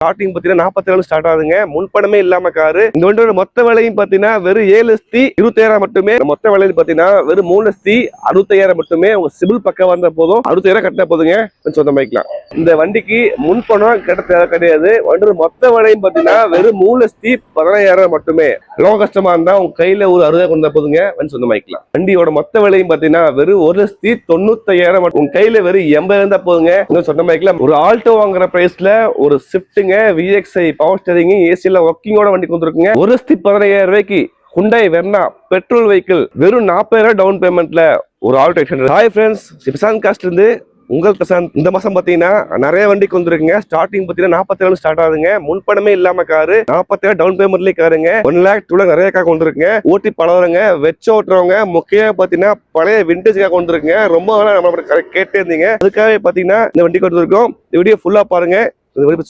Starting பாத்தீங்கன்னா 47 start ஆகுதுங்க. முன்பணமே இல்லாம காரு. இந்த வண்டியோட மொத்த விலையும் பாத்தீங்கன்னா வெறும் 7,27,000 மட்டுமே. மொத்த விலையில பாத்தீங்கன்னா வெறும் 3,65,000 மட்டுமே. உங்க சிபில் பக்கம் வந்த போதும் 60,000 கட்டின போதுங்க சொந்தமாக்கலாம். இந்த வண்டிக்கு முன்பணம் கட்ட தேவை கிடையாது. வண்டியோட மொத்த விலையும் பாத்தீங்கன்னா வெறும் 3,15,000 மட்டுமே. லோ கஷ்டமா இருந்தா உங்க கையில ஒரு 60,000 கொண்ட போதுங்க சொந்தமாக்கலாம். வண்டியோட மொத்த விலையும் பாத்தீங்கன்னா வெறும் 1,95,000 உங்க கையில வெறும் 80,000 இருந்தா போதுங்க சொந்தமாக்கலாம். ஒரு ஆல்டோ வாங்குற பிரைஸ்ல ஒரு ஸ்விஃப்ட்ங்க VXi பவர் ஸ்டீரிங் ஏசில ஒர்க்கிங்கோட வண்டி கொடுத்துருக்குங்க. 1,15,000 ரூபாய்க்கு Hyundai Verna பெட்ரோல் வெஹிக்கிள் வெறும் 40,000 டவுன் பேமெண்ட்ல ஒரு ஆல்டோ 800. ஹாய் ஃப்ரெண்ட்ஸ், பிரசாந்த் காஸ்ட்ல இருந்து உங்கள் பிரசாந்த். இந்த மாசம் பாத்தீங்கன்னா நிறைய வண்டிக்கு வந்துருக்குங்க. ஸ்டார்டிங் பாத்தீங்கன்னா 47 ஸ்டார்ட் ஆகுதுங்க. முன்பணமே இல்லாம காரு, 40,000 டவுன் பேமெண்ட்லயே காருங்க. 1 lakh 2 lakh நிறைய கார் கொண்டிருக்குங்க. ஓட்டி பழவரங்க, வச்சு ஓட்டுறவங்க, முக்கியமா பாத்தீங்கன்னா பழைய விண்டேஜ் கார் கொண்டிருக்குங்க. ரொம்ப நாளா நம்ம கேட்டே இருந்தீங்க. அதுக்காக பாத்தீங்கன்னா இந்த வண்டி கொண்டு இருக்கோம். இந்த வீடியோ ஃபுல்லா பாருங்க.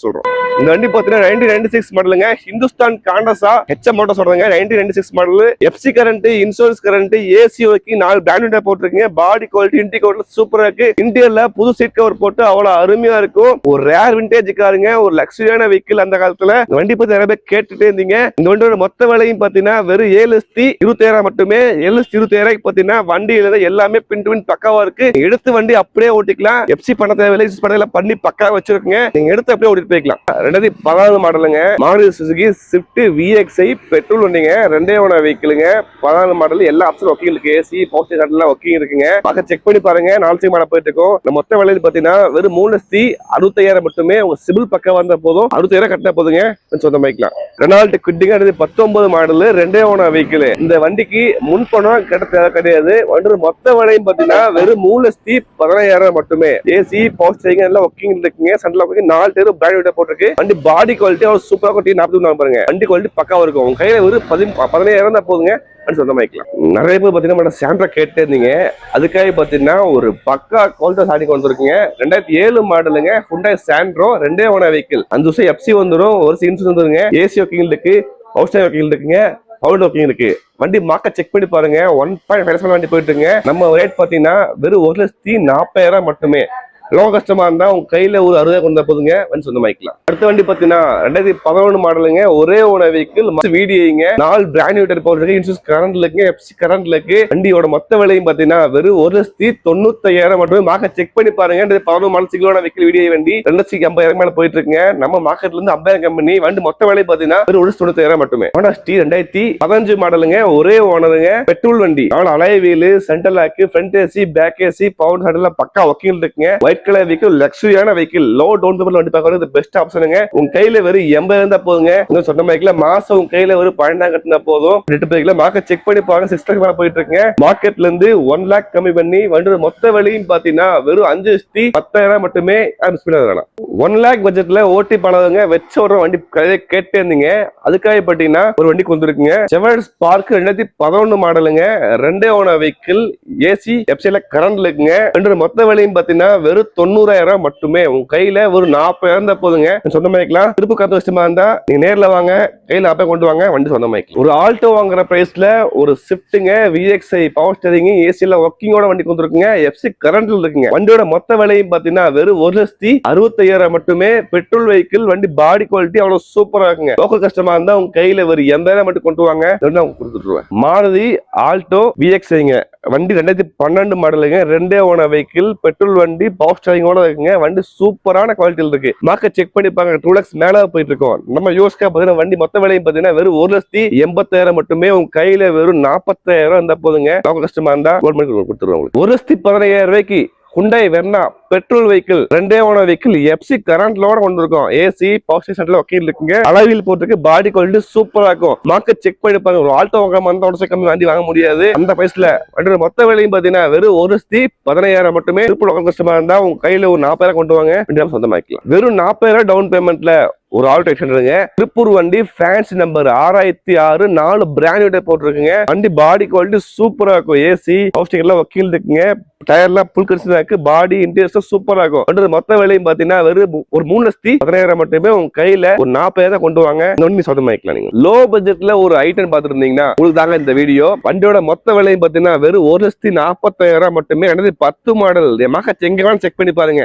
சொல்றோம். இந்த வண்டி பாத்தீங்கன்னா 1996 மாடலுங்க. ஹிந்துஸ்தான் காண்டஸா HM மோட்டார் சொல்றாங்க. 1996 model. FC current, insurance current, AC working, 4 brand போட்டுருக்கீங்க. பாடி குவாலிட்டி இன்டீரியர் சூப்பரா இருக்கு. இன்டீரியர்ல புது சீட் கவர் போட்டு அவ்வளவு அருமையா இருக்கும். ஒரு ரேர் விண்டேஜ் காருங்க, ஒரு லக்ஸரியான வெஹிக்கிள். அந்த காலத்துல இந்த வண்டி பத்தி நிறைய பேர் கேட்டுட்டே இருந்தீங்க. இந்த வண்டியோட மொத்த விலையும் பாத்தீங்கன்னா வெறும் 7,27,000 மட்டுமே. 7,27,000 பாத்தீங்கன்னா வண்டியில எல்லாமே பின் டு பின் பக்காவா இருக்கு. எடுத்து வண்டி அப்படியே ஓட்டிக்கலாம். FC பண்ண தேவையில்லை, பண்ணி பக்கா வச்சிருக்கீங்க. நீங்க எடுத்து அப்படியே ஓட்டிட்டு போய்க்கலாம். 2014 மாடலுங்க. Maruti Suzuki Swift VXi petrol வண்டிங்க. ரெண்டே ஓன வெஹிக்கிளுங்க. 14 மாடல். எல்லா ஆப்ஷனும் ஒர்க்கிங் இருக்கு. ஏசி பவர் எல்லாம் ஒர்க்கிங் இருக்குங்க. பார்க்க செக் பண்ணி பாருங்க. 4 மாடல் போயிட்டு இருக்கும். இந்த மொத்த விலையில பாத்தீங்கன்னா வெறும் 3,65,000 மட்டுமே. உங்க சிபில் பக்கம் வந்த போதும் 60,000 கட்டின போதுங்க சொந்தமாக்கலாம். ரெனால்ட் குவிட்டுங்க. 19 மாடல். ரெண்டே ஓன வெஹிக்கிள். இந்த வண்டிக்கு முன்பணம் கட்ட தேவை கிடையாது. வண்டியோட மொத்த விலையும் பாத்தீங்கன்னா வெறும் 3,15,000 மட்டுமே. ஏசி பவர் ஸ்டீரிங் எல்லாம் ஒர்க்கிங் இருக்குங்க. சென்ட்ரல் ஒர்க்கிங் 4 டயர் பிராண்ட் போட்டுருக்கு. வண்டி பாடி குவாலிட்டி சூப்பரா கொட்டி 40 பாருங்க. வண்டி குவாலிட்டி பக்காவா இருக்கும். உங்க கையில ஒரு 15,000 தான் போதுங்க சொந்தமாக்கலாம். நிறைய பேர் பாத்தீங்கன்னா சாண்ட்ரா கேட்டே இருந்தீங்க. அதுக்காக பாத்தீங்கன்னா ஒரு பக்கா குவாலிட்டி சாடி வந்துருக்குங்க. 2007 மாடலுங்க. Hyundai Santro ரெண்டே ஓன வெஹிக்கிள். 5 வருஷம் FC வந்துரும். ஒரு இன்சூரன்ஸ் வந்துருங்க. ஏசி ஒர்க்கிங் இருக்கு, பவர் ஸ்டீரிங் ஒர்க்கிங் இருக்குங்க, பவர் ஒர்க்கிங் இருக்கு. வண்டி மார்க்கெட் செக் பண்ணி பாருங்க. 1.5 வண்டி போயிட்டு இருக்குங்க. நம்ம ரேட் பாத்தீங்கன்னா வெறும் 1,40,000 மட்டுமே. லோ கஷ்டமா இருந்தா உங்க கையில ஒரு 60,000 கொண்ட போதுங்க சொந்தமாக்கலாம். அடுத்த வண்டி பாத்தீங்கன்னா 2011 மாடலுங்க. ஒரே ஓன வெஹிக்கிள் VDIங்க. 4 பிராண்ட் நியூ டயர் போட்டுருக்கு. இன்சூரன்ஸ் கரண்ட்ல இருக்கு, FC கரண்ட்ல இருக்கு. வண்டியோட மொத்த விலையும் பாத்தீங்கன்னா வெறும் 1,95,000 மட்டுமே. மார்க்கெட் செக் பண்ணி பாருங்க. 2011 மாடல் சிங்கிளோன வெஹிக்கிள் VDI வண்டி 2,50,000 மேல போயிட்டு இருக்குங்க. நம்ம மார்க்கெட்ல இருந்து 50,000 கம்பெனி. வண்டி மொத்த விலை பாத்தீங்கன்னா வெறும் 1,95,000 மட்டுமே. Honda ST 2015 மாடலுங்க. ஒரே ஓனருங்க. பெட்ரோல் வண்டி. Alloy wheel, central lock, front AC, back AC, power handle pucca working இருக்குங்க. கலர் வெஹிக்கிள், லக்ஸரியான வெஹிக்கிள், லோ டவுன் பேமெண்ட் வண்டி பார்க்கறது பெஸ்ட் ஆப்ஷனுங்க. உங்க கையில வெறும் 80,000 இருந்தா போதுங்க. சொந்தமாக்கலாம். மாசம் உங்க கையில ஒரு 12,000 கட்டினா போதும். மார்க்கெட் செக் பண்ணி பாருங்க. 6 lakh மேல போயிட்டு இருக்குங்க. மார்க்கெட்ல இருந்து 1 lakh கம்மி பண்ணி வண்டியோட மொத்த விலையும் பாத்தீங்கன்னா வெறும் 5,10,000 மட்டுமே. 1 lakh பட்ஜெட்ல ஓட்டி பழவங்க வச்சு ஒரு வண்டி கேட்டே இருந்தீங்க. அதுக்காக பாத்தீங்கன்னா ஒரு வண்டிக்கு வந்துருக்குங்க. செவர்ஸ் ஸ்பார்க் 2011 மாடலுங்க. ரெண்டே ஓன வெஹிக்கிள். ஏசி FC கரண்ட்ல இருக்குங்க. வண்டியோட மொத்த விலையும் பாத்தீங்கன்னா வெறும் 90,000 மட்டுமே. உங்க கையில ஒரு 40,000 போதுங்க சொந்தமாக்கலாம். திருப்பு காத்து வச்சுமா இருந்தா நீங்க நேர்ல வாங்க, கையில அப்ப கொண்டு வாங்க, வண்டி சொந்தமாக்கலாம். ஒரு ஆல்டோ வாங்குற பிரைஸ்ல ஒரு ஸ்விஃப்ட்ங்க VXi பவர் ஸ்டீரிங் ஏசில ஒர்க்கிங்கோட வண்டி கொடுத்துருக்குங்க. FC கரண்ட்ல இருக்குங்க. வண்டியோட மொத்த விலையும் பாத்தீங்கன்னா வெறும் 1,65,000 மட்டுமே. Petrol vehicle. வண்டி பாடி குவாலிட்டி அவ்வளவு சூப்பரா இருக்குங்க. லோக்கல் கஸ்டமர் இருந்தா உங்க கையில ஒரு 80,000 மட்டும் கொண்டு வாங்க, கொடுத்துருவேன். மாருதி ஆல்டோ VXiங்க. வண்டி 2012 மாடலுங்க. ரெண்டே ஓன வெஹிக்கிள். பெட்ரோல் வண்டி, பவர் ஸ்டீரிங்கோட இருக்குங்க. வண்டி சூப்பரான குவாலிட்டியில் இருக்கு. மார்க்கெட் செக் பண்ணி பாருங்க. 2 lakhs மேல போயிட்டு இருக்கோம். நம்ம யூஸ்கா பாத்தீங்கன்னா வண்டி மொத்த விலையும் பாத்தீங்கன்னா வெறும் 1,80,000 மட்டுமே. உங்க கையில வெறும் 40,000 இருந்தா போதுங்க. லோக்கல் கஸ்டமர் இருந்தா கொடுத்துருவோம். 1,15,000 ரூபாய்க்கு Hyundai Verna பெட்ரோல் வெஹிக்கிள். ரெண்டே ஓன வெஹிக்கிள். FC கரண்ட்லோட கொண்டு இருக்கோம். ஏசி பவர் ஸ்டேஷன்ல ஒர்க்கிங் இருக்குங்க. அலாயில் போட்டுருக்கு. பாடி குவாலிட்டி சூப்பரா இருக்கும். மார்க்கெட் செக் பண்ணி பாருங்க. ஒரு ஆல்டோ வாங்க கம்மி வண்டி வாங்க முடியாது அந்த பிரைஸ்ல. வண்டியோட மொத்த விலையும் பாத்தீங்கன்னா வெறும் 1,10,000 மட்டுமே. லோக்கல் கஸ்டமர் இருந்தா உங்க கையில ஒரு 40,000 கொண்டு வாங்க, வண்டி சொந்தமாக்கலாம். வெறும் 40,000 டவுன் பேமெண்ட்ல ஒரு ஆல்டோ 800ங்க. திருப்பூர் வண்டி, ஃபேன்சி நம்பர் 6006, 4 பிராண்ட் நியூ போட்டுருக்குங்க. வண்டி பாடி குவாலிட்டி சூப்பரா இருக்கும். ஏசி பவர் ஸ்டீரிங் எல்லாம் ஒர்க்கிங் இருக்குங்க. டயர்லாம் புல் கண்டிஷனா இருக்கு. பாடி இன்டீரியர்ஸ் சூப்பரா இருக்கும். வண்டியோட மொத்த விலையும் பாத்தீங்கன்னா வெறும் ஒரு 3,10,000 மட்டுமே. உங்க கையில ஒரு 40,000 கொண்டு வாங்க, நொண்டி சொந்தமாக்கலாம். நீங்க லோ பட்ஜெட்ல ஒரு ஐட்டம் பாத்துட்டு இருந்தீங்கன்னா உங்களுக்கு தாங்க இந்த வீடியோ. வண்டியோட மொத்த விலையும் பாத்தீங்கன்னா வெறும் 1,40,000 மட்டுமே. 10 மாடல் மக எங்க செக் பண்ணி பாருங்க.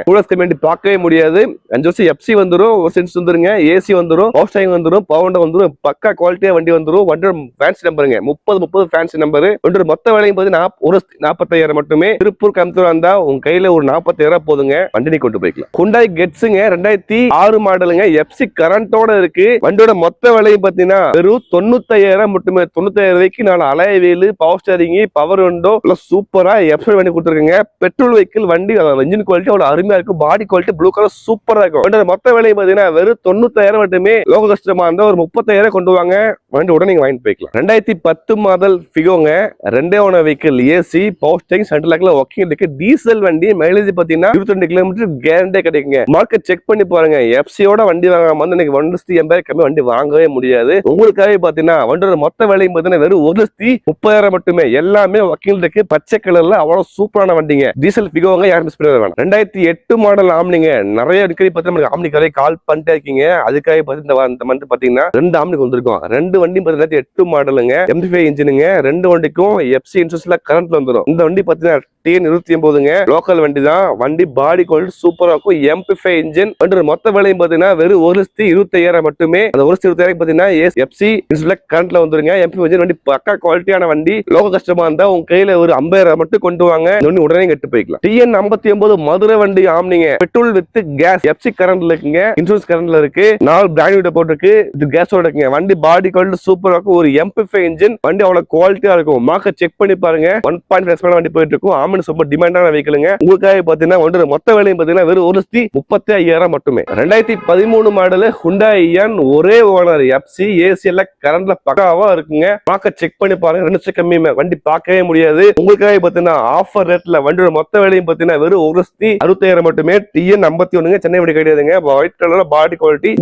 பார்க்கவே முடியாது. 5 வருஷம் எஃப்சி வந்துரும், ஒரு சென்ஸ் வந்துருங்க, ஏசி வந்துரும், பவர் ஸ்டீரிங் வந்துரும், பவர் வந்துரும், பக்கா குவாலிட்டியா வண்டி வந்துரும். வண்டியோட ஃபேன்சி நம்பருங்க 30 ஃபேன்சி நம்பர். வண்டியோட மொத்த விலையும் பாத்தீங்கன்னா 1,40,000 மட்டுமே. திருப்பூர் கம்பெனி வந்தா உங்க கையில ஒரு 40,000 போதுங்க, வண்டி கொண்டு போய்க்கலாம். Hyundai Getzங்க 2006 மாடலுங்க, எஃப்சி கரண்டோட இருக்கு. வண்டியோட மொத்த விலையும் பாத்தீங்கன்னா வெறும் 95,000 மட்டுமே. 95,000 ரூபாய்க்கு 4 alloy wheel, power steering, power window சூப்பரா எஃப்சி வண்டி கொடுத்துருக்கீங்க. பெட்ரோல் வெஹிக்கிள் வண்டி, இன்ஜின் குவாலிட்டி அவ்வளவு அருமையா இருக்கும். பாடி குவாலிட்டி ப்ளூ கலர் சூப்பரா இருக்கும். வண்டியோட மொத்த விலை பாத்தீங்கன்னா வெறும் 95,000 மட்டுமே. லோக்கல் கஸ்டமர் இருந்தா ஒரு 30,000 கொண்டு வாங்க, வண்டி உடனே நீங்க வாங்கிட்டு போய்க்கலாம். 2010 மாடல் ஃபிகோங்க, 2 owner vehicle, AC, power steering, central லாக்ல ஒர்க்கிங் இருக்கு. டீசல் வண்டி, மைலேஜ் பாத்தீங்கன்னா 22 கிலோமீட்டர் கேரண்டே கிடைக்குங்க. மார்க்கெட் செக் பண்ணி பாருங்க. எஃப்சியோட வண்டி வாங்காம வந்து இன்னைக்கு 1,80,000 கம்மி வண்டி வாங்கவே முடியாது. உங்களுக்காகவே பாத்தீங்கன்னா வண்டியோட மொத்த விலையும் பாத்தீங்கன்னா வெறும் 1,30,000 மட்டுமே. எல்லாமே ஒர்க்கிங் இருக்கு. பச்சை கலர்ல அவ்வளவு சூப்பரான வண்டிங்க. டீசல் ஃபிகோங்க, யாரும் மிஸ் பண்ண வேணாம். 2008 மாடல் ஆம்னிங்க, நிறைய அடிக்கடி பார்த்தீங்கன்னா ஆம்னி கதை கால் பண்ணிட்டே இருக்கீங்க. அதுக்காக இந்த மந்த் பாத்தீங்கன்னா 2 ஆம்னிக்கு வந்திருக்கும். 2 வண்டி 2008 மாடலுங்க, MP5 இன்ஜினுங்க. 2 வண்டிக்கும் எஃப்சி இன்சூரன்ஸ்ல கரண்ட்ல வந்துடும். இந்த வண்டி பாத்தீங்கன்னா TN189ங்க, லோக்கல் வண்டி தான். வண்டி பாடி குவாலிட்டி சூப்பரா இருக்கும். MP5 engine. வண்டி மொத்த விலையும் பாத்தீங்கன்னா வெறும் 1,20,000 மட்டுமே. அந்த 1,20,000 பாத்தீங்கன்னா எஃப்சி இன்சூரன்ஸ்ல கரண்ட்ல வந்துருங்க. MP5 இன்ஜின் வண்டி பக்கா குவாலிட்டியான வண்டி. லோக்கல் கஸ்டமர் இருந்தா உங்க கையில ஒரு 50,000 மட்டும் கொண்டு வாங்க, உடனே கட்டு போய்க்கலாம். TN59 மதுரை வண்டி ஆம்னிங்க, பெட்ரோல் வித் கேஸ், எஃப்சி கரண்ட்ல இருக்குங்க, இன்சூரன்ஸ் கரண்ட்ல இருக்கு, 4 பிராண்ட் வீட போட்டுருக்கு, இது கேஸோட இருக்குங்க. வண்டி பாடி குவாலிட்டி சூப்பரா இருக்கும். ஒரு MP5 இன்ஜின் வண்டி அவ்வளவு குவாலிட்டியா இருக்கும். மார்க்கெட் செக் பண்ணி பாருங்க. 1.5 வண்டி போயிட்டு இருக்கும். ஆம்னி ரொம்ப டிமாண்டான வெஹிக்கிளுங்க. உங்களுக்காக பாத்தீங்கன்னா வண்டியோட மொத்த விலையும் பாத்தீங்கன்னா வெறும் 1,35,000 மட்டுமே. 2013 மாடல் Hyundai Ion, ஒரே ஓனர், எஃப்சி, ஏசி எல்லாம் கரண்ட்ல பக்காவா இருக்குங்க. மார்க்கெட் செக் பண்ணி பாருங்க. 2 லட்சம் கம்மி வண்டி பார்க்கவே முடியாது. உங்களுக்காக பாத்தீங்கன்னா ஆஃபர் ரேட்ல வண்டியோட மொத்த விலையும் பாத்தீங்கன்னா வெறும் 1,60,000 மட்டுமே. TN51ங்க, சென்னை வண்டி கிடையாதுங்க. ஒயிட் கலர்ல பாடி குவாலிட்டி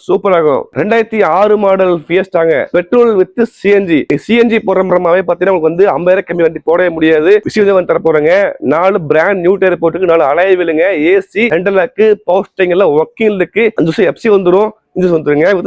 சூப்பரா இருக்கும். 2006 மாடல் ஃபியஸ்டாங்க, பெட்ரோல் வித் சிஎன்ஜி போறமாவே பாத்தீங்கன்னா உங்களுக்கு வந்து 50,000 கம்மி வண்டி போடவே முடியாது. தர போறேங்க. 4 பிராண்ட் நியூ டயர் போட்டுக்கு, 4 அலாய் வீலுங்க, AC, central lock, power steering எல்லாம் ஒர்க்கிங் இருக்கு. 5 வருஷம் எஃப்சி வந்துரும்,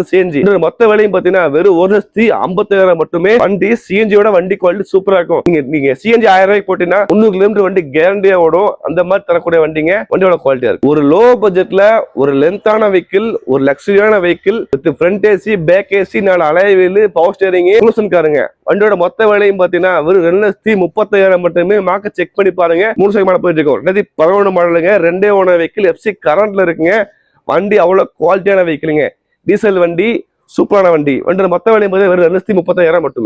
சிஎன்ஜி. மொத்த விலையும் பாத்தீங்கன்னா வெறும் 1,50,000 மட்டுமே. வண்டி சிஎன்ஜியோட வண்டி குவாலிட்டி சூப்பரா இருக்கும். நீங்க சிஎன்ஜி 1000 ரூபாய்க்கு போட்டீங்கன்னா 300 கிலோமீட்டர் வண்டி கேரண்டியா ஓடும். அந்த மாதிரி தரக்கூடிய வண்டிங்க. வண்டியோட குவாலிட்டியா இருக்கு. ஒரு லோ பட்ஜெட்ல ஒரு லென்த்தான வெஹிக்கிள், ஒரு லக்ஸரியான vehicle with front AC, back AC, 4 alloy wheel, power steering, insurance காருங்க. வண்டியோட மொத்த விலையும் பாத்தீங்கன்னா வெறும் 2,30,000 மட்டுமே. மார்க்கெட் செக் பண்ணி பாருங்க. 3 வருஷம் போயிட்டு இருக்கும். 2011 மாடலுங்க, 2 ஓனர் வெஹிக்கிள், எஃப்சி கரண்ட்ல இருக்குங்க. வண்டி அவ்வளவு குவாலிட்டியான வெஹிக்கிளுங்க. டீசல் வண்டி, சூப்பரான வண்டி. வண்டியோட மொத்த விலையும் வெறும் 2,30,000 மட்டுமே.